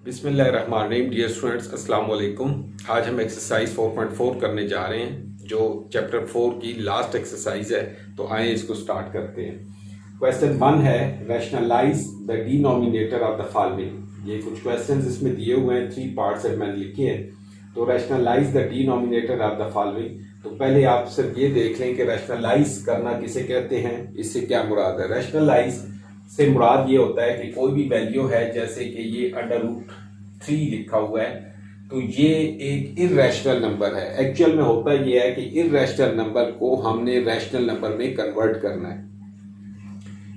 बिस्मिल्लाहिर्रहमानिर्रहीम। Dear students, अस्सलाम वालेकुम। आज हम एक्सरसाइज 4.4 करने जा रहे हैं जो चैप्टर 4 की लास्ट एक्सरसाइज है। तो आए इसको स्टार्ट करते हैं। क्वेश्चन 1 है rationalise the denominator of the following. ये कुछ क्वेश्चंस इसमें दिए हुए हैं, 3 पार्ट्स है मैंने लिखे हैं। तो rationalise the denominator of the following. तो पहले आप सिर्फ ये देख लें कि रैशनलाइज करना किसे कहते हैं, इससे क्या मुराद है। रैशनलाइज से मुराद ये होता है कि कोई भी वैल्यू है, जैसे कि ये √3 लिखा हुआ है, तो ये एक इर्रेशनल नंबर है। एक्चुअल में होता ये है कि इर्रेशनल नंबर को हमने रैशनल नंबर में कन्वर्ट करना है।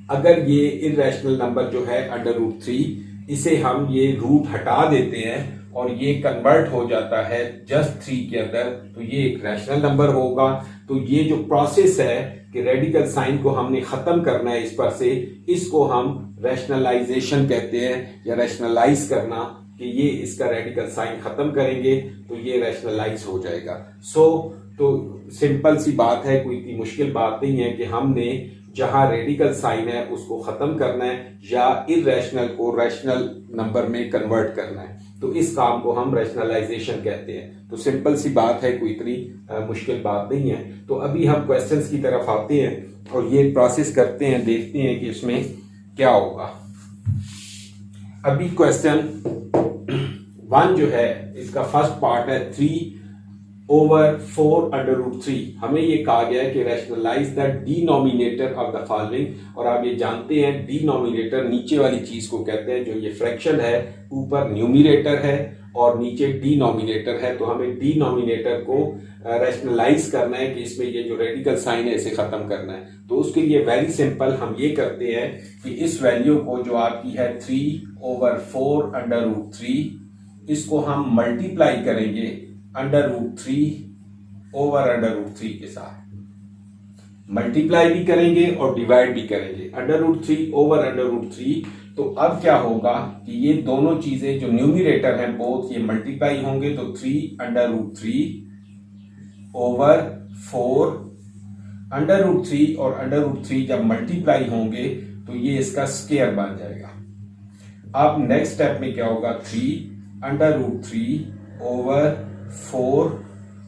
अगर ये इर्रेशनल नंबर जो है √3, इसे हम ये रूट हटा देते हैं और ये कन्वर्ट हो जाता है जस्ट 3 के अंदर, तो ये एक रैशनल नंबर होगा। तो ये जो प्रोसेस है कि रेडिकल साइन को हमने खत्म करना है इस पर से, इसको हम रैशनलाइजेशन कहते हैं, या रैशनलाइज करना, कि ये इसका रेडिकल साइन खत्म करेंगे तो ये रैशनलाइज हो जाएगा। तो सिंपल सी बात है, कोई इतनी मुश्किल बात नहीं है कि हमने जहां रेडिकल साइन है उसको खत्म करना है या इर्रेशनल को रैशनल नंबर में कन्वर्ट करना है। तो इस काम को हम रैशनलाइजेशन कहते हैं। तो सिंपल सी बात है, कोई इतनी मुश्किल बात नहीं है। तो अभी हम क्वेश्चंस की तरफ आते हैं और ये प्रोसेस करते हैं, देखते हैं कि इसमें क्या होगा। अभी क्वेश्चन 1 जो है, इसका फर्स्ट पार्ट है 3/4 √3। हमें ये कहा गया है कि rationalise the denominator of the following. और आप ये जानते हैं डिनोमिनेटर नीचे वाली चीज को कहते हैं, जो ये फ्रैक्शन है ऊपर न्यूमिनेटर है और नीचे डिनोमिनेटर है। तो हमें डिनोमिनेटर को रैशनलाइज करना है कि इसमें ये जो रेडिकल साइन है इसे खत्म करना है। तो उसके लिए वेरी सिंपल हम ये करते हैं कि इस वैल्यू को जो आपकी है 3/4 इसको हम मल्टीप्लाई करेंगे √3/√3 के साथ। मल्टीप्लाई भी करेंगे और डिवाइड भी करेंगे √3/√3। तो अब क्या होगा कि ये दोनों चीजें जो न्यूमिनेटर हैं बोथ, ये मल्टीप्लाई होंगे। तो 3/√3/4 √3 और √3 जब मल्टीप्लाई होंगे तो ये इसका स्क्वायर बन जाएगा। अब नेक्स्ट स्टेप में क्या होगा, 3/√3/4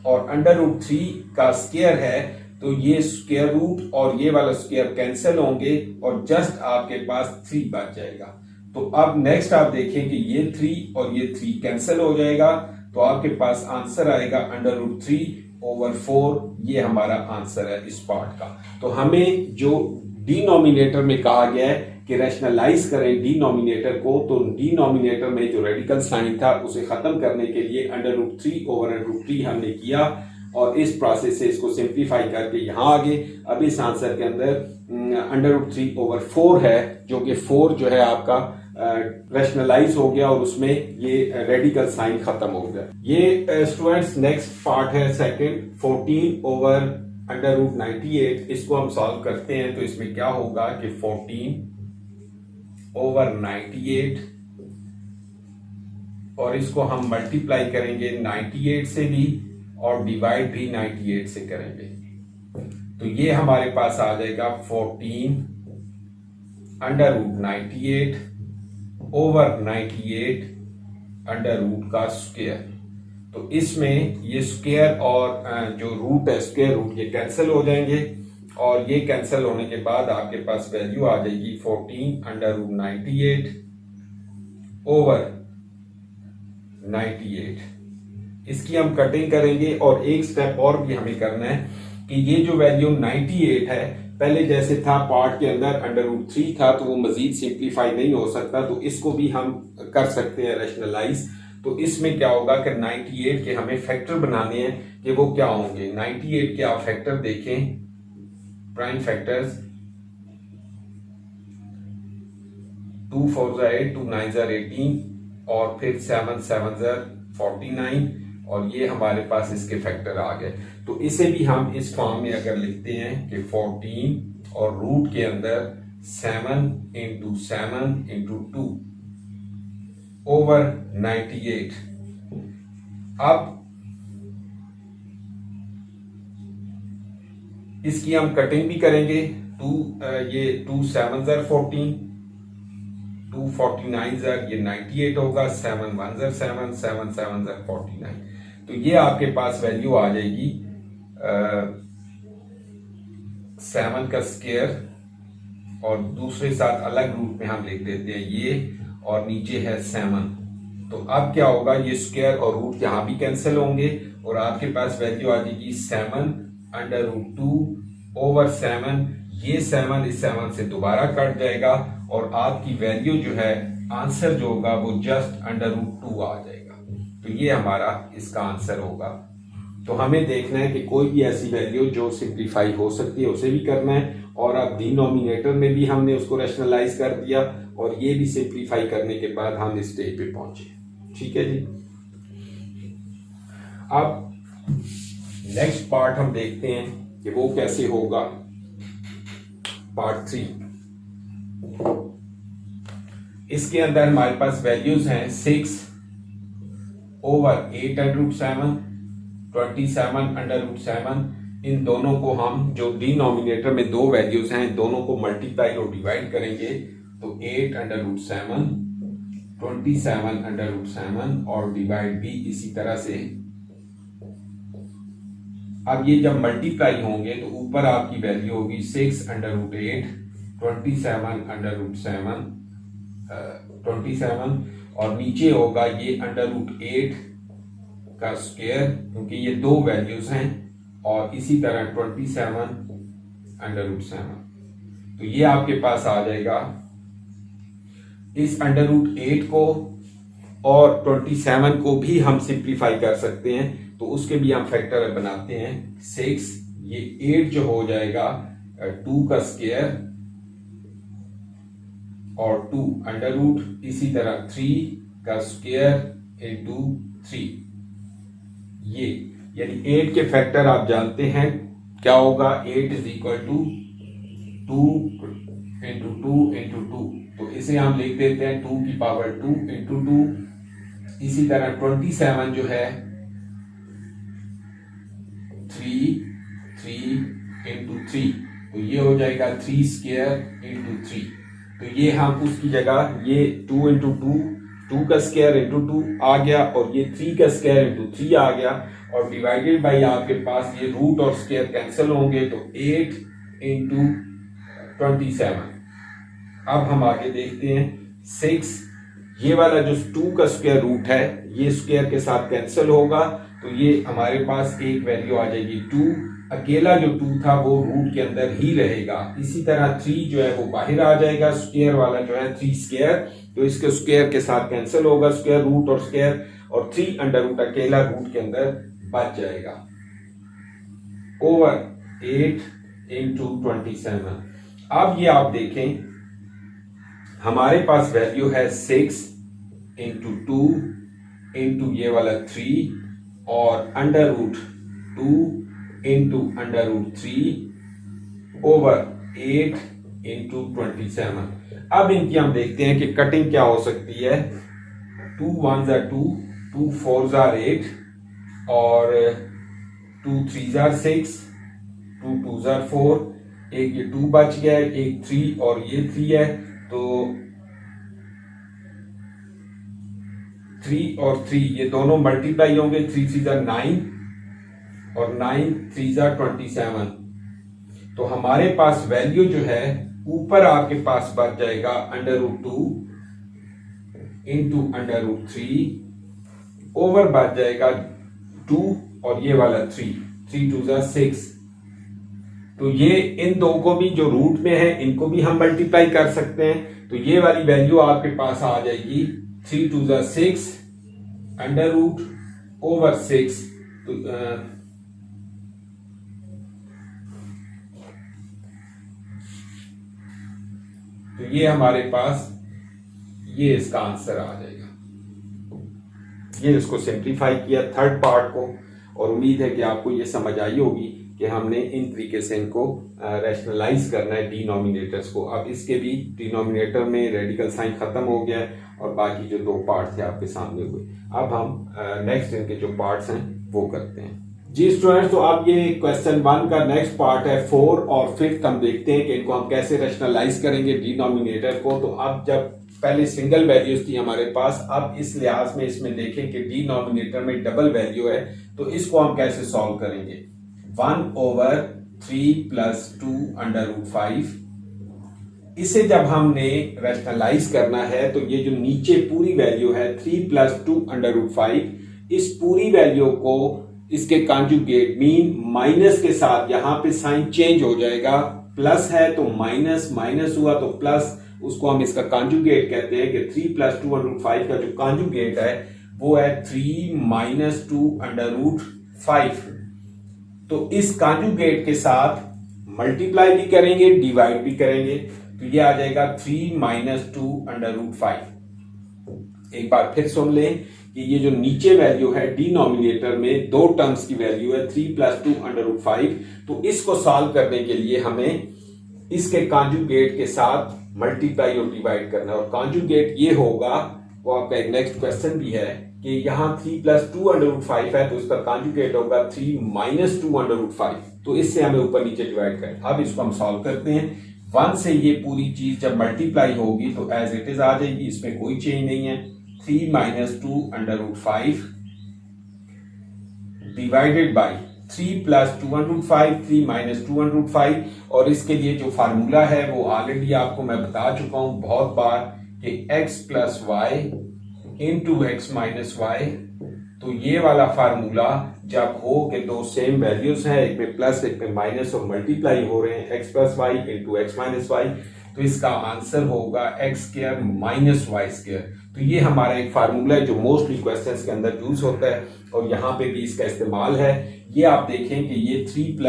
और √3 का स्क्वायर है, तो ये स्क्वायर रूट और ये वाला स्क्वायर कैंसिल होंगे और जस्ट आपके पास 3 बच जाएगा। तो अब नेक्स्ट आप देखें कि ये 3 और ये 3 कैंसिल हो जाएगा, तो आपके पास आंसर आएगा √3/4। ये हमारा आंसर है इस पार्ट का। तो हमें जो डिनोमिनेटर में कहा गया है कि रैशनलाइज करें डिनोमिनेटर को, तो डिनोमिनेटर में जो रेडिकल साइन था उसे खत्म करने के लिए √3/√3 हमने किया और इस प्रोसेस से इसको सिंप्लीफाई करके यहां आ गए। अब इस आंसर के अंदर √3/4 है, जो कि 4 जो है आपका रैशनलाइज हो गया और उसमें ये रेडिकल साइन खत्म हो गया। ये स्टूडेंट्स नेक्स्ट पार्ट है सेकंड, 14/√98। इसको हम सॉल्व करते हैं। तो इसमें क्या होगा कि 14/98 और इसको हम मल्टीप्लाई करेंगे 98 से भी और डिवाइड भी 98 से करेंगे। तो ये हमारे पास आ जाएगा 14/98/√98 का स्क्वायर। तो इसमें ये स्क्वायर और जो रूट है, स्क्वायर रूट, ये कैंसिल हो जाएंगे और ये कैंसिल होने के बाद आपके पास वैल्यू आ जाएगी 14/98/98। इसकी हम कटिंग करेंगे और एक स्टेप और भी हमें करना है कि ये जो वैल्यू 98 है, पहले जैसे था पार्ट के अंदर √3 था, तो वो मजीद सिंप्लीफाई नहीं हो सकता, तो इसको भी हम कर सकते हैं रैशनलाइज। तो इसमें क्या होगा कि 98 के हमें फैक्टर बनाने हैं कि वो क्या होंगे। 98 के आप फैक्टर देखें, प्राइम फैक्टर्स 2 4 8, 2 9 18 और फिर 7 7 49 और ये हमारे पास इसके फैक्टर आ गए। तो इसे भी हम इस फॉर्म में अगर लिखते हैं कि 14 और रूट के अंदर 7 × 7 × 2/98। अब इसकी हम कटिंग भी करेंगे। 2 7 14, 249 ज़र ये 98 होगा, 7 1 ज़र 7, 7 7 ज़र 49। तो ये आपके पास वैल्यू आ जाएगी 7 का स्क्वायर, और दूसरे साथ अलग रूप में हम लिख देते हैं ये, और नीचे है 7। तो अब क्या होगा, ये स्क्वायर और रूट यहाँ भी कैंसिल होंगे और आपके पास वैल्यू आ जाएगी 7/√2/7। ये 7 इस 7 से दोबारा कट जाएगा और आपकी वैल्यू जो है, आंसर जो होगा वो जस्ट √2 आ जाएगा। तो ये हमारा इसका आंसर होगा। तो हमें देखना है कि कोई भी ऐसी वैल्यू जो सिंप्लीफाई हो सकती है उसे भी करना है, और अब डिनोमिनेटर में भी हमने उसको रैशनलाइज कर दिया और ये भी सिंप्लीफाई करने के बाद हम इस स्टेज पे पहुंचे। ठीक है जी। अब नेक्स्ट पार्ट हम देखते हैं कि वो कैसे होगा। पार्ट 3, इसके अंदर हमारे पास वैल्यूज हैं 6/8√7, 27/7। इन दोनों को हम, जो डिनोमिनेटर में दो वैल्यूज हैं, दोनों को मल्टीप्लाई और डिवाइड करेंगे तो 8/7, 27/7 और डिवाइड भी इसी तरह से। अब ये जब मल्टीप्लाई होंगे तो ऊपर आपकी वैल्यू होगी 6/8, 27/7, 27, और नीचे होगा ये √8 का स्क्वायर, क्योंकि ये दो वैल्यूज हैं, और इसी तरह 27/7। तो ये आपके पास आ जाएगा। इस √8 को और 27 को भी हम सिंप्लीफाई कर सकते हैं, तो उसके भी हम फैक्टर बनाते हैं 6, ये 8 जो हो जाएगा 2 का स्क्वायर और 2 √ इसी तरह 3 का स्क्वायर इंटू 3। ये यानी 8 के फैक्टर आप जानते हैं क्या होगा, 8 = 2 × 2 × 2। तो इसे हम लिख देते हैं 2 की पावर 2 × 2। इसी तरह 27 जो है 3 × 3, तो ये हो जाएगा 3 स्क्वायर × 3। तो ये हम उसकी जगह ये 2 × 2, 2 का स्क्वायर × 2 आ गया, और ये 3 का स्क्वायर × 3 आ गया, और डिवाइडेड बाई आपके पास ये रूट और स्क्वायर कैंसिल होंगे, तो 8 × 27। अब हम आगे देखते हैं 6, ये वाला जो 2 का स्क्वायर रूट है ये स्क्वायर के साथ कैंसिल होगा, तो ये हमारे पास एक वैल्यू आ जाएगी 2। अकेला जो 2 था वो रूट के अंदर ही रहेगा। इसी तरह 3 जो है वो बाहर आ जाएगा, स्क्वायर वाला जो है 3 स्क्वायर, तो इसके स्क्वायर के साथ कैंसिल होगा, स्क्वायर रूट और स्क्वायर, और 3 अकेला रूट के अंदर बच जाएगा। ओवर 8 × 27। अब ये आप देखें हमारे पास वैल्यू है 6 × 2 × ये वाला 3 और √2 × √3 ओवर 8 × 27। अब इनकी हम देखते हैं कि कटिंग क्या हो सकती है। 2 1 = 2, 2 4 = 8, और 2 3 = 6, 2 2 = 4, एक ये 2 बच गया है, एक 3 और ये 3 है, तो 3 और 3 ये दोनों मल्टीप्लाई होंगे, 3 3 = 9 और 9 3 = 27। तो हमारे पास वैल्यू जो है ऊपर आपके पास बच जाएगा √2 × √3 ओवर बच जाएगा 2 और ये वाला 3 3 2 = 6। तो ये इन दो को भी जो रूट में है इनको भी हम मल्टीप्लाई कर सकते हैं, तो ये वाली वैल्यू आपके पास आ जाएगी 3 2 = 6 √/6। तो ये हमारे पास ये इसका आंसर आ जाएगा। ये इसको सिंप्लीफाई किया थर्ड पार्ट को, और उम्मीद है कि आपको ये समझ आई होगी कि हमने इन तरीके से इनको रैशनलाइज करना है डिनोमिनेटर्स को। अब इसके भी डिनोमिनेटर में रेडिकल साइन खत्म हो गया है और बाकी जो दो पार्ट थे आपके सामने हुए। अब हम नेक्स्ट इनके जो पार्ट्स हैं वो करते हैं। जी स्टूडेंट्स, तो अब ये क्वेश्चन 1 का नेक्स्ट पार्ट है 4 और 5th। हम देखते हैं कि इनको हम कैसे रैशनलाइज करेंगे डिनोमिनेटर को। तो अब जब पहले सिंगल वैल्यूज थी हमारे पास, अब इस लिहाज में इसमें देखें कि डिनोमिनेटर में डबल वैल्यू है, तो इसको हम कैसे सॉल्व करेंगे। 1/3 + 2 √5, इसे जब हमने रैशनलाइज करना है तो ये जो नीचे पूरी वैल्यू है 3 + 2 √5, इस पूरी वैल्यू को इसके कॉन्जुगेट मीन माइनस के साथ, यहां पे साइन चेंज हो जाएगा, प्लस है तो माइनस, माइनस हुआ तो प्लस, उसको हम इसका कॉन्जुगेट कहते हैं कि 3 + 2 √5 का जो कॉन्जुगेट है वो है 3 - 2 √5। तो इस कॉन्जुगेट के साथ मल्टीप्लाई भी करेंगे, डिवाइड भी करेंगे, तो ये आ जाएगा 3 - 2 √5। एक बार फिर सुन लें कि ये जो नीचे वैल्यू है डिनोमिनेटर में दो टर्म्स की वैल्यू है 3 + 2 √5, तो इसको सॉल्व करने के लिए हमें इसके कॉन्जुगेट के साथ मल्टीप्लाई और डिवाइड करना है, और कॉन्जुगेट ये होगा, वो आपका एक नेक्स्ट क्वेश्चन भी है कि यहां 3 + 2 √5 है तो इसका कॉन्जुगेट होगा 3 - 2 √5, तो इससे हमें ऊपर नीचे डिवाइड करना। अब इसको हम सॉल्व करते हैं। 1 से ये पूरी चीज जब मल्टीप्लाई होगी तो एज इट इज आ जाएगी, इसमें कोई चेंज नहीं है। 3 - 2 √5 डिवाइडेड बाई 3 + 2 √5, 3 - 2 √5, और इसके लिए जो फार्मूला है वो ऑलरेडी आपको मैं बता चुका हूं बहुत बार कि x + y × x - y, तो ये वाला फार्मूला जब हो कि दो सेम वैल्यूज हैं, एक में प्लस एक में माइनस और मल्टीप्लाई हो रहे हैं, x + y × x - y, तो इसका आंसर होगा x² - y²। तो ये हमारा एक फार्मूला है जो मोस्टली क्वेश्चंस के अंदर यूज होता है और यहाँ पे भी इसका इस्तेमाल है। ये आप देखें कि ये 3 +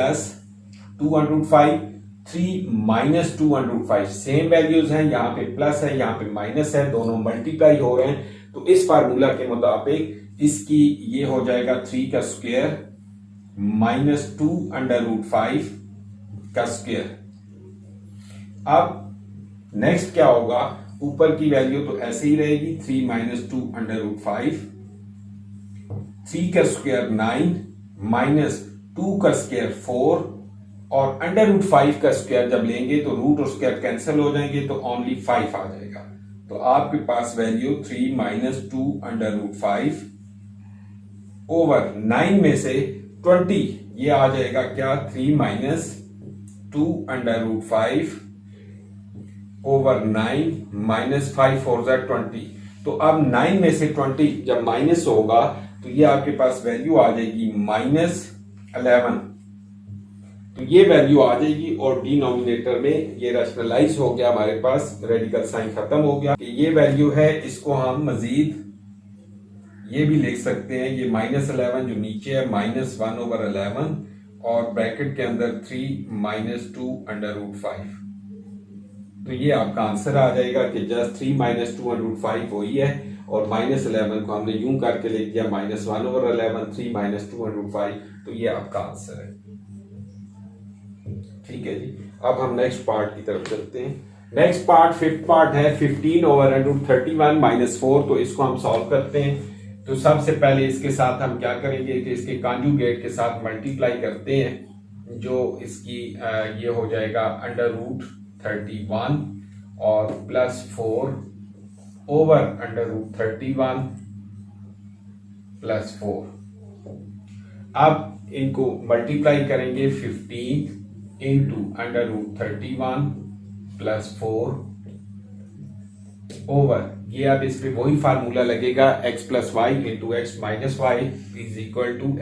2 √5, 3 - 2 √5 सेम वैल्यूज हैं, यहाँ पे प्लस है यहाँ पे माइनस है, दोनों मल्टीप्लाई हो रहे हैं, तो इस फार्मूला के मुताबिक इसकी ये हो जाएगा 3 का स्क्वायर - 2 √5 का स्क्वायर। अब नेक्स्ट क्या होगा, ऊपर की वैल्यू तो ऐसे ही रहेगी 3 - 2 √5, 3 का स्क्वायर 9 - 2 का स्क्वायर 4, और √5 का स्क्वायर जब लेंगे तो रूट और स्क्वायर कैंसिल हो जाएंगे तो ओनली 5 आ जाएगा। तो आपके पास वैल्यू 3 - 2 √5 ओवर 9 में से 20, ये आ जाएगा क्या, 3 - 2 √5 ओवर 9 - 5 4 20। तो अब 9 में से 20 जब माइनस होगा तो ये आपके पास वैल्यू आ जाएगी -11, तो ये वैल्यू आ जाएगी, और डिनोमिनेटर में ये रैशनलाइज हो गया, हमारे पास रेडिकल साइन खत्म हो गया कि ये वैल्यू है, इसको हम मजीद ये भी लिख सकते हैं, ये -11 जो नीचे है -1/11, और ब्रैकेट के अंदर 3 - 2 √5, तो ये आपका आंसर आ जाएगा कि जस्ट 3 - 2 √5 वही है, और -11 को हमने यूं करके लिख दिया -1/11, 3 - 2 √5, तो ये आपका आंसर है। ठीक है जी, अब हम नेक्स्ट पार्ट की तरफ चलते हैं। नेक्स्ट पार्ट, फिफ्थ पार्ट है 15/√31 - 4, तो इसको हम सॉल्व करते हैं। तो सबसे पहले इसके साथ हम क्या करेंगे कि इसके कॉन्जुगेट के साथ मल्टीप्लाई करते हैं, जो इसकी ये हो जाएगा √31 और +4 ओवर √31 +4। अब इनको मल्टीप्लाई करेंगे 15 × √31 +4 ओवर, ये अब इस पे वही फार्मूला लगेगा x + y × x - y =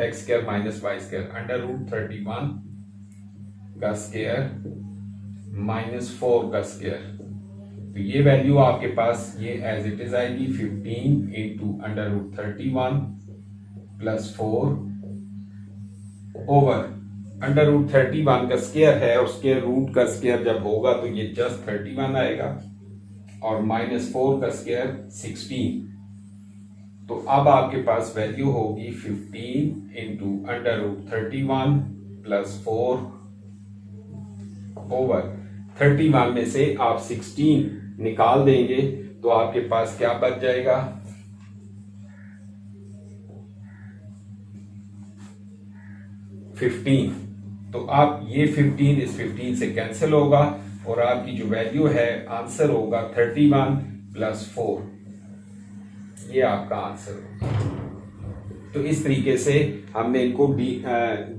x² - y², √31 का स्क्वायर -4 का स्क्वायर, तो ये वैल्यू आपके पास ये एज इट इज आएगी 15 × √31 +4 ओवर √31 का स्क्वायर है, और स्क्वायर रूट का स्क्वायर जब होगा तो ये जस्ट 31 आएगा, और -4 का स्क्वायर 16, तो अब आपके पास वैल्यू होगी 15 × √31 +4 ओवर 31 में से आप 16 निकाल देंगे तो आपके पास क्या बच जाएगा, 15। तो आप ये 15 इस 15 से कैंसिल होगा, और आपकी जो वैल्यू है आंसर होगा 31 प्लस 4, ये आपका आंसर होगा। तो इस तरीके से हमने इनको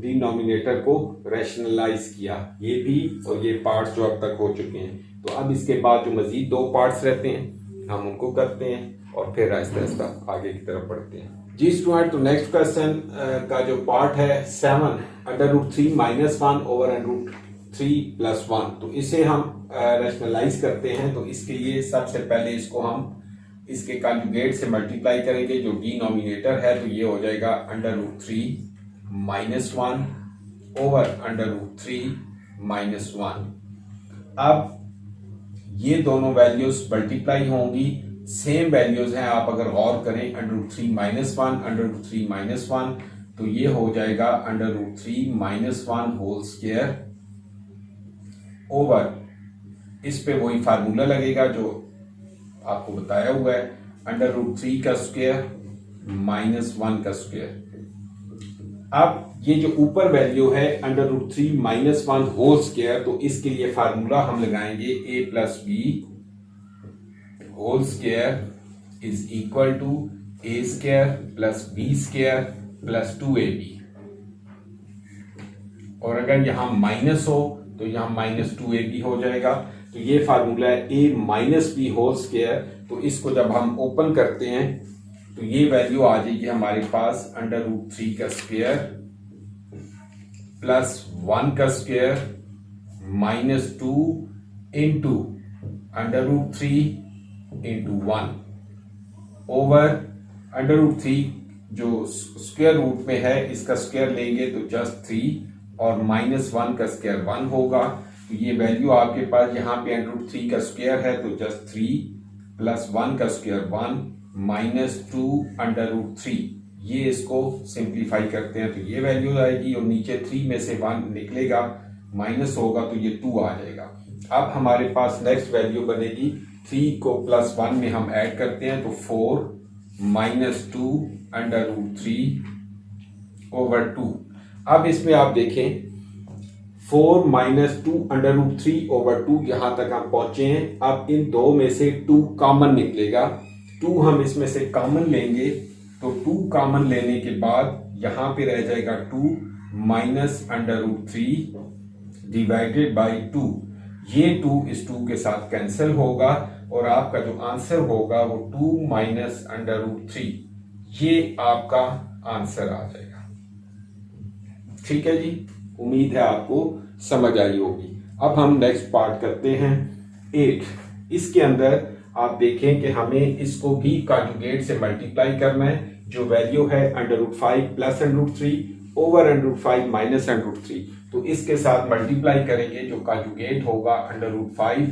डिनोमिनेटर को रैशनलाइज किया, ये भी और ये पार्ट्स जो अब तक हो चुके हैं। तो अब इसके बाद जो मजीद 2 पार्ट्स रहते हैं हम उनको करते हैं और फिर आहिस्ता आहिस्ता आगे की तरफ बढ़ते हैं। जी स्टूडेंट, तो नेक्स्ट क्वेश्चन का जो पार्ट है 7 √3 - 1 ओवर √3 + 1, तो इसे हम रैशनलाइज करते हैं। तो इसके लिए सबसे पहले इसको हम इसके कॉन्जुगेट से मल्टीप्लाई करेंगे, जो डिनोमिनेटर है, तो ये हो जाएगा √3 - 1 ओवर √3 - 1। अब ये दोनों वैल्यूज मल्टीप्लाई होंगी, सेम वैल्यूज हैं। आप अगर गौर करें √3 - 1 √3 - 1, तो ये हो जाएगा √3 - 1 होल स्क्वायर ओवर, इस पे वही फार्मूला लगेगा जो आपको बताया हुआ है, √3 का स्क्वायर - 1 का स्क्वायर। अब ये जो ऊपर वैल्यू है √3 - 1 होल स्क्वायर, तो इसके लिए फार्मूला हम लगाएंगे a + b whole square is equal to a² + b² + 2ab। और अगर यहां माइनस हो तो यहां -2ab हो जाएगा। तो ये फार्मूला है a - b होल स्क्वायर। तो इसको जब हम ओपन करते हैं तो ये वैल्यू आ जाएगी हमारे पास √3 का स्क्वायर प्लस 1 का स्क्वायर -2 इंटू √3 इंटू 1 ओवर √3 जो स्क्वायर रूट में है, इसका स्क्वायर लेंगे तो जस्ट 3 और -1 का स्क्वायर 1 होगा। तो ये वैल्यू आपके पास यहाँ पे √3 का स्क्वायर है तो जस्ट 3 प्लस 1 का स्क्वायर 1 -2 √3। ये इसको सिंप्लीफाई करते हैं तो ये वैल्यू आएगी और नीचे 3 में से 1 निकलेगा, माइनस होगा तो ये 2 आ जाएगा। अब हमारे पास नेक्स्ट वैल्यू बनेगी 3 को +1 में हम ऐड करते हैं तो 4 -2 √3 ओवर 2। अब इसमें आप देखें 4 -2 √3 ओवर 2 यहां तक हम पहुंचे हैं। अब इन दो में से 2 कॉमन निकलेगा, 2 हम इसमें से कॉमन लेंगे तो 2 कॉमन लेने के बाद यहां पे रह जाएगा 2 -√3 डिवाइडेड बाई 2। ये 2 इस 2 के साथ कैंसिल होगा और आपका जो आंसर होगा वो 2 -√3, ये आपका आंसर आ जाएगा। ठीक है जी, उम्मीद है आपको समझ आई होगी। अब हम नेक्स्ट पार्ट करते हैं 8। इसके अंदर आप देखें कि हमें इसको भी कॉन्जुगेट से मल्टीप्लाई करना है। जो वैल्यू है √5 + √3 ओवर √5 - √3, तो इसके साथ मल्टीप्लाई करेंगे। जो कॉन्जुगेट होगा √5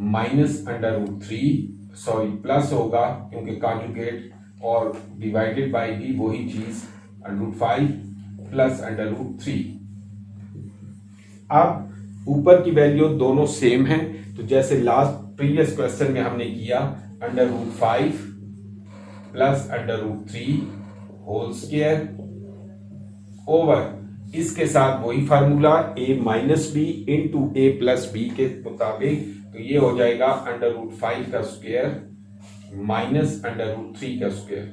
-√3, सॉरी प्लस होगा क्योंकि कॉन्जुगेट और डिवाइडेड बाई भी वही चीज, √5 + √3। अब ऊपर की वैल्यू दोनों सेम है, तो जैसे लास्ट प्रीवियस क्वेश्चन में हमने किया √5 + √3 होल स्क्वायर ओवर, इसके साथ वही formula a - b into a + b के मुताबिक, तो ये हो जाएगा √5 का स्क्वायर -√3 का स्क्वायर।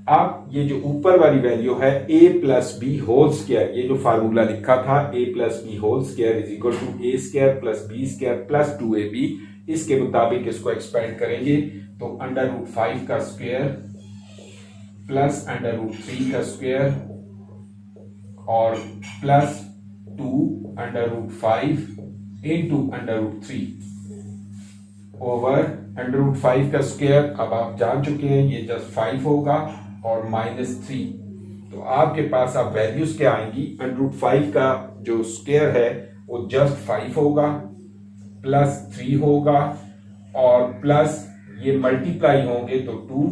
अब ये जो ऊपर वाली वैल्यू है a + b होल स्क्वायर, ये जो फार्मूला लिखा था a + b whole square is equal to a² + b² + 2ab, इसके मुताबिक इसको एक्सपेंड करेंगे तो √5 का स्क्वायर प्लस √3 का स्क्वायर और प्लस 2 √5 इंटू √3 ओवर √5 का स्क्वायर। अब आप जान चुके हैं ये जस्ट 5 होगा और -3, तो आपके पास अब वैल्यूज क्या आएंगी, √5 का जो स्क्वायर है वो जस्ट 5 होगा, प्लस 3 होगा और प्लस ये मल्टीप्लाई होंगे तो 2,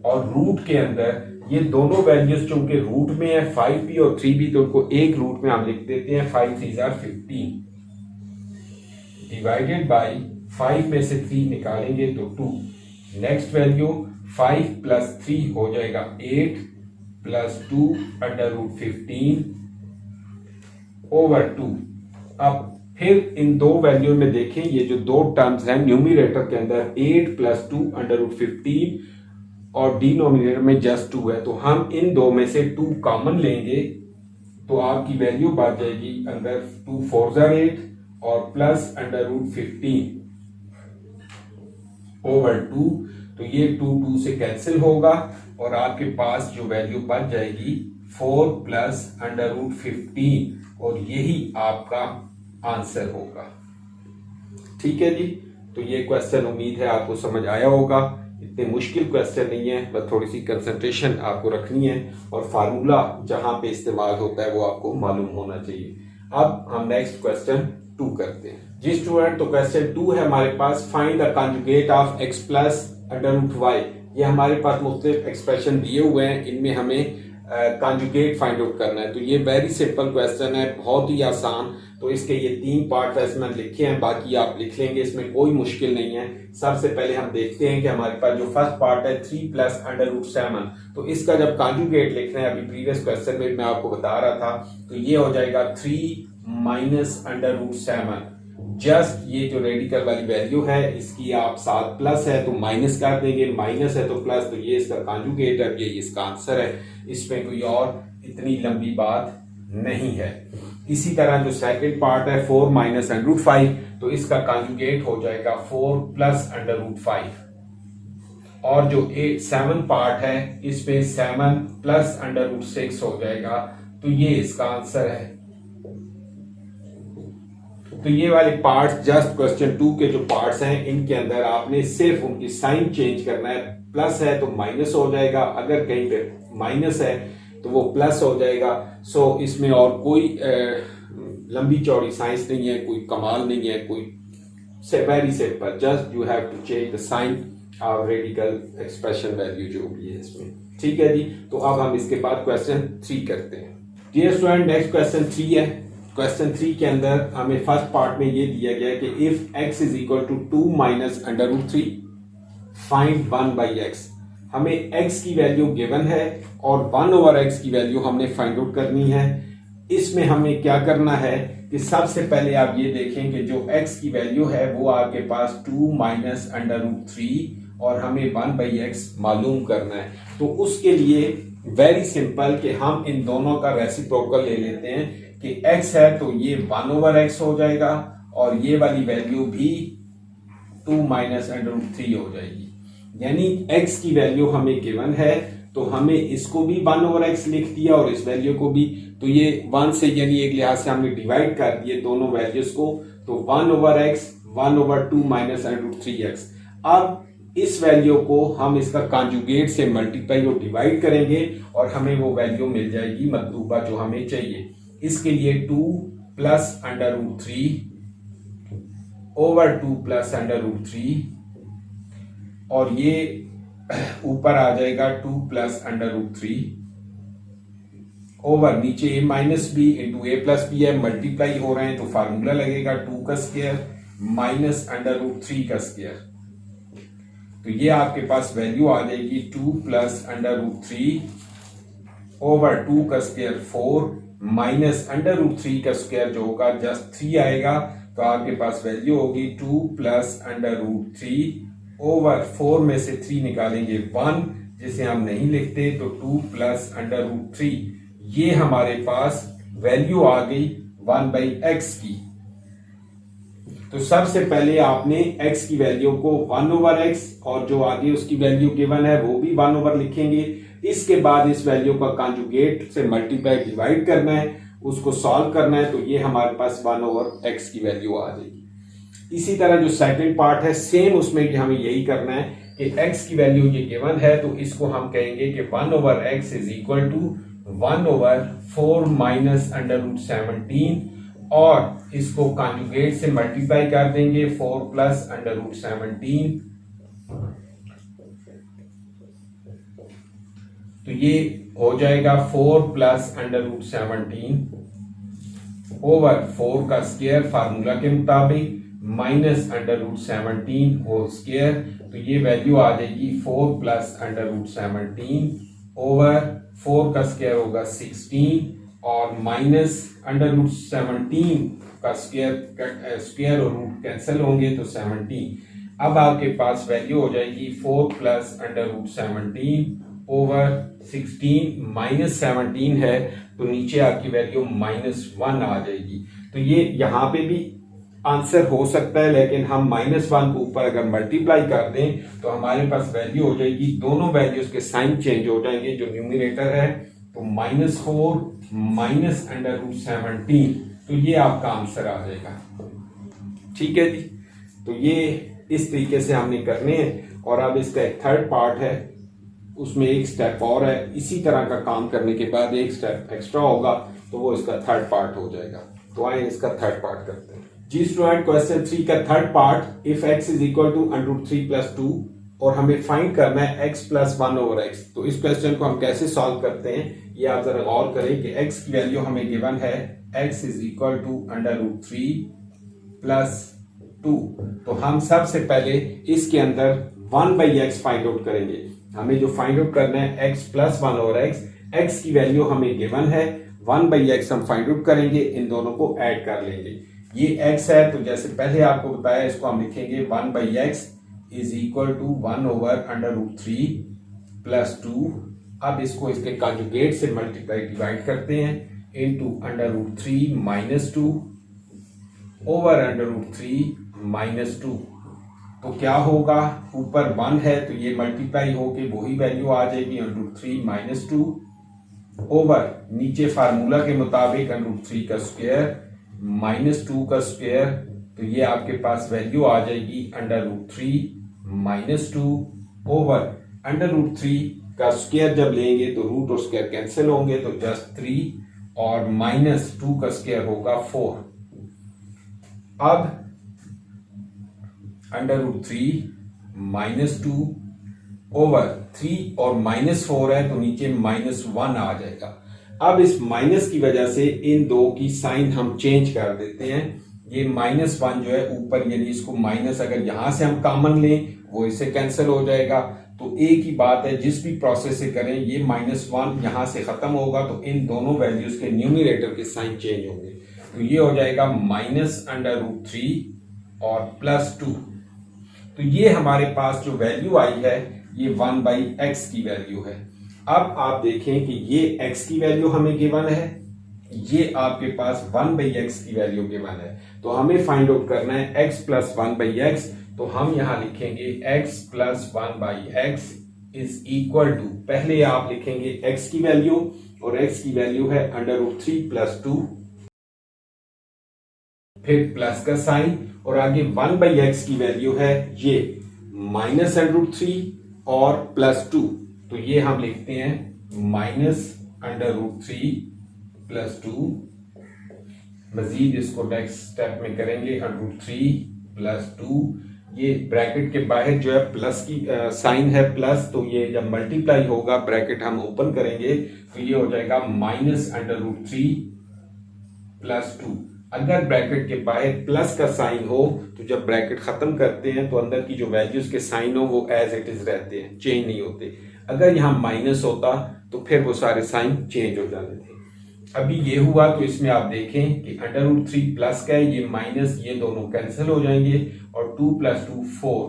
और रूट के अंदर ये दोनों वैल्यूज चूंकि रूट में है 5b और 3b, तो उनको एक रूट में हम लिख देते हैं 5 3 15 डिवाइडेड बाई 5 में से 3 निकालेंगे तो 2। नेक्स्ट वैल्यू 5 + 3 हो जाएगा 8 + 2 √15 ओवर 2। अब फिर इन दो वैल्यू में देखें, ये जो दो टर्म्स हैं न्यूमरेटर के अंदर 8 + 2 √15 और डिनोमिनेटर में जस्ट 2 है, तो हम इन दो में से 2 कॉमन लेंगे तो आपकी वैल्यू बच जाएगी अंदर 2 4 8 और प्लस √15 ओवर 2, तो ये 2 2 से कैंसिल होगा और आपके पास जो वैल्यू बच जाएगी 4 + √15 और यही आपका आंसर होगा। ठीक है जी, तो ये क्वेश्चन उम्मीद है आपको समझ आया होगा। इतने मुश्किल क्वेश्चन नहीं है, बस थोड़ी सी कंसंट्रेशन आपको रखनी है और फार्मूला जहां पे इस्तेमाल होता है वो आपको मालूम होना चाहिए। अब हम नेक्स्ट क्वेश्चन 2 करते हैं जी स्टूडेंट। तो क्वेश्चन 2 है हमारे पास, find the conjugate of x + √y। ये हमारे पास मुख्तलिफ एक्सप्रेशन दिए हुए हैं, इनमें हमें कॉन्जुगेट फाइंड आउट करना है। तो ये वेरी सिंपल क्वेश्चन है, बहुत ही आसान। तो इसके ये 3 पार्ट वैसे मैंने लिखे हैं, बाकी आप लिख लेंगे, इसमें कोई मुश्किल नहीं है। सबसे पहले हम देखते हैं कि हमारे पास जो फर्स्ट पार्ट है 3 + √7, तो इसका जब कॉन्जुगेट लिखना है, अभी प्रीवियस क्वेश्चन में मैं आपको बता रहा था, तो ये हो जाएगा 3 - √7। जस्ट ये जो रेडिकल वाली वैल्यू है इसकी आप साथ प्लस है तो माइनस कर देंगे, माइनस है तो प्लस, तो ये इसका कॉन्जुगेट है, ये इसका आंसर है। इसमें कोई और इतनी लंबी बात नहीं है। इसी तरह जो सेकंड पार्ट है 4 - √5, तो इसका कॉन्जुगेट हो जाएगा 4 + √5। और जो 7 पार्ट है इसमें 7 + √6 हो जाएगा, तो ये इसका आंसर है। तो ये वाले पार्ट्स जस्ट क्वेश्चन 2 के जो पार्ट्स हैं इनके अंदर आपने सिर्फ उनकी साइन चेंज करना है। प्लस है तो माइनस हो जाएगा, अगर कहीं पे माइनस है तो वो प्लस हो जाएगा। सो इसमें और कोई लंबी चौड़ी साइंस नहीं है, कोई कमाल नहीं है, कोई very simple, just you have to change the sign और रेडिकल एक्सप्रेशन वैल्यू जो भी है इसमें। ठीक है जी, तो अब हम इसके बाद क्वेश्चन 3 करते हैं। डियर स्टूडेंट, नेक्स्ट क्वेश्चन 3 है। क्वेश्चन 3 के अंदर हमें फर्स्ट पार्ट में ये दिया गया है कि इफ x = 2 - √3 फाइंड 1/x। हमें x की वैल्यू गिवन है और 1/x की वैल्यू हमने फाइंड आउट करनी है। इसमें हमें क्या करना है कि सबसे पहले आप ये देखें कि जो x की वैल्यू है वो आपके पास 2 - √3 और हमें 1/x मालूम करना है। तो उसके लिए वेरी सिंपल कि हम इन दोनों का रेसिप्रोकल ले लेते हैं कि x है तो ये 1/x हो जाएगा और ये वाली वैल्यू भी 2 - √3 हो जाएगी। यानी x की वैल्यू हमें गिवन है तो हमें इसको भी 1/x लिख दिया और इस वैल्यू को भी, तो ये 1 से यानी एक लिहाज से हमने डिवाइड कर दिए दोनों वैल्यूज को, तो 1/x 1/2 - √3x। अब इस वैल्यू को हम इसका कॉन्जुगेट से मल्टीप्लाई और डिवाइड करेंगे और हमें वो वैल्यू मिल जाएगी मतलूबा जो हमें चाहिए। इसके लिए 2 + √3 ओवर 2 + √3 और ये ऊपर आ जाएगा 2 + √3 ओवर नीचे a - b into a + b है, मल्टीप्लाई हो रहे हैं तो फार्मूला लगेगा 2 का स्क्वायर माइनस √3 का स्क्वायर। तो ये आपके पास वैल्यू आ जाएगी 2 + √3 ओवर 2 का स्क्वायर 4 माइनस √3 का स्क्वायर जो होगा जस्ट 3 आएगा, तो आपके पास वैल्यू होगी 2 + √3 ओवर 4 में से 3 निकालेंगे 1, जिसे हम नहीं लिखते, तो 2 + √3। ये हमारे पास वैल्यू आ गई 1/x की। तो सबसे पहले आपने x की वैल्यू को 1/x और जो आगे उसकी वैल्यू गिवन है वो भी 1 लिखेंगे। इसके बाद इस वैल्यू का कॉन्जुगेट से मल्टीप्लाई डिवाइड करना है, उसको सॉल्व करना है, तो ये हमारे पास 1/x की वैल्यू आ जाएगी। इसी तरह जो सेकंड पार्ट है सेम उसमें भी हमें यही करना है कि x की वैल्यू ये गिवन है तो इसको हम कहेंगे कि 1/x = 1/4 - √17 और इसको कॉन्जुगेट से मल्टीप्लाई कर देंगे 4 + √17, तो ये हो जाएगा 4 + √17 ओवर 4 का स्क्वायर फार्मूला के मुताबिक माइनस √17 होल स्क्वायर, तो ये वैल्यू आ जाएगी 4 + √17 ओवर 4 का स्क्वायर होगा 16 और माइनस √17 का स्क्वायर और रूट कैंसिल होंगे तो 17। अब आपके पास वैल्यू हो जाएगी 4 plus under root 17 over 16 minus 17 है तो नीचे आपकी वैल्यू -1 आ जाएगी। तो ये यहाँ पे भी आंसर हो सकता है, लेकिन हम -1 को ऊपर अगर मल्टीप्लाई कर दें तो हमारे पास वैल्यू हो जाएगी, दोनों वैल्यूज के साइन चेंज हो जाएंगे। जो न्यूमरेटर है तो -4 माइनस अंडर रूट 17, तो ये आपका आंसर आ जाएगा। ठीक है जी, तो ये इस तरीके से हमने करने हैं। और अब इसका एक थर्ड पार्ट है, उसमें एक स्टेप और है। इसी तरह का काम करने के बाद एक स्टेप एक्स्ट्रा होगा तो वो इसका थर्ड पार्ट हो जाएगा। तो आए इसका थर्ड पार्ट करते हैं जी स्टूडेंट। क्वेश्चन 3 का third part, if x is equal to √3 + 2 और हमें फाइंड करना है x + 1 ओवर x। तो इस क्वेश्चन को हम कैसे सॉल्व करते हैं ये आप जरा गौर करें कि x की वैल्यू हमें गिवन है, x इज इक्वल टू √3 + 2। तो हम सबसे पहले इसके अंदर 1/x फाइंड आउट करेंगे। हमें जो फाइंड आउट करना है x + 1 ओवर x, x की वैल्यू हमें गिवन है, 1/x हम फाइंड आउट करेंगे, इन दोनों को ऐड कर लेंगे। ये x है तो जैसे पहले आपको बताया, इसको हम लिखेंगे 1/x is equal to 1 over √3 + 2। अब इसको इसके कॉन्जुगेट से मल्टीप्लाई डिवाइड करते हैं इनटू √3 - 2 ओवर √3 - 2। तो क्या होगा, ऊपर 1 है तो ये मल्टीप्लाई होके वही वैल्यू आ जाएगी √3 - 2 ओवर, नीचे फार्मूला के मुताबिक √3 का स्क्वायर -2 का स्क्वायर, तो ये आपके पास वैल्यू आ जाएगी √3 - 2 ओवर √3 का स्क्वायर जब लेंगे तो रूट और स्क्वायर कैंसिल होंगे तो जस्ट 3 और -2 का स्क्वायर होगा 4। अब √3 - 2 ओवर 3 और -4 है तो नीचे -1 आ जाएगा। अब इस माइनस की वजह से इन दो की साइन हम चेंज कर देते हैं। ये -1 जो है ऊपर, यानी इसको माइनस अगर यहां से हम कॉमन लें वो इससे कैंसिल हो जाएगा। तो एक ही बात है, जिस भी प्रोसेस से करें ये -1 यहां से खत्म होगा तो इन दोनों वैल्यूज के न्यूमरेटर के साइन चेंज होंगे। तो ये हो जाएगा -√3 और +2। तो ये हमारे पास जो वैल्यू आई है ये 1/x की वैल्यू है। अब आप देखें कि ये x की वैल्यू हमें गिवन है, ये आपके पास 1/x की वैल्यू गिवन है। तो हमें फाइंड आउट करना है x + 1/x। तो हम यहां लिखेंगे x + 1/x is equal to, पहले आप लिखेंगे x की वैल्यू और x की वैल्यू है √3 + 2, फिर प्लस का साइन और आगे 1/x की वैल्यू है ये -√3 और +2। तो ये हम लिखते हैं -√3 + 2। मजीद इसको नेक्स्ट स्टेप में करेंगे √3 + 2। ये ब्रैकेट के बाहर जो है प्लस की साइन है प्लस, तो ये जब मल्टीप्लाई होगा ब्रैकेट हम ओपन करेंगे तो ये हो जाएगा -√3 + 2। अगर ब्रैकेट के बाहर प्लस का साइन हो तो जब ब्रैकेट खत्म करते हैं तो अंदर की जो वैल्यूज के साइन हो वो एज इट इज रहते हैं, चेंज नहीं होते। अगर यहाँ माइनस होता तो फिर वो सारे साइन चेंज हो जाते थे। अभी ये हुआ तो इसमें आप देखें कि √3 प्लस का है, ये माइनस, ये दोनों कैंसिल हो जाएंगे और 2 + 2 4।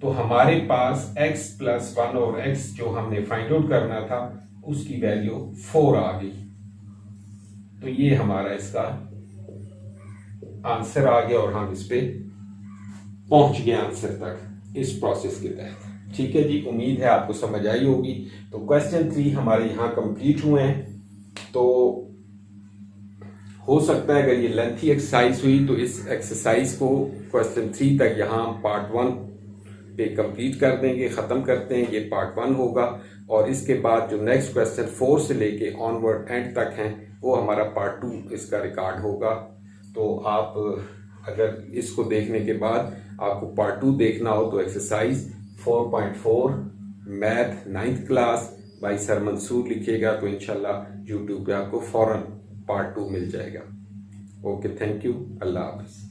तो हमारे पास x + 1 और x जो हमने फाइंड आउट करना था उसकी वैल्यू 4 आ गई। तो ये हमारा इसका आंसर आ गया और हम इस पे पहुंच गए आंसर तक इस प्रोसेस के तहत। ठीक है जी, उम्मीद है आपको समझ आई होगी। तो क्वेश्चन 3 हमारे यहाँ कंप्लीट हुए हैं। तो हो सकता है अगर ये लेंथी एक्सरसाइज हुई तो इस एक्सरसाइज को क्वेश्चन 3 तक यहाँ पार्ट 1 पे कंप्लीट कर देंगे, ख़त्म करते हैं। ये पार्ट 1 होगा और इसके बाद जो नेक्स्ट क्वेश्चन 4 से लेके ऑनवर्ड एंड तक हैं वो हमारा पार्ट 2 इसका रिकॉर्ड होगा। तो आप अगर इसको देखने के बाद आपको पार्ट 2 देखना हो तो exercise 4.4 math 9th class by sir Mansoor लिखिएगा तो इंशाल्लाह यूट्यूब पे आपको फौरन पार्ट 2 मिल जाएगा। ओके, थैंक यू, अल्लाह हाफिज़।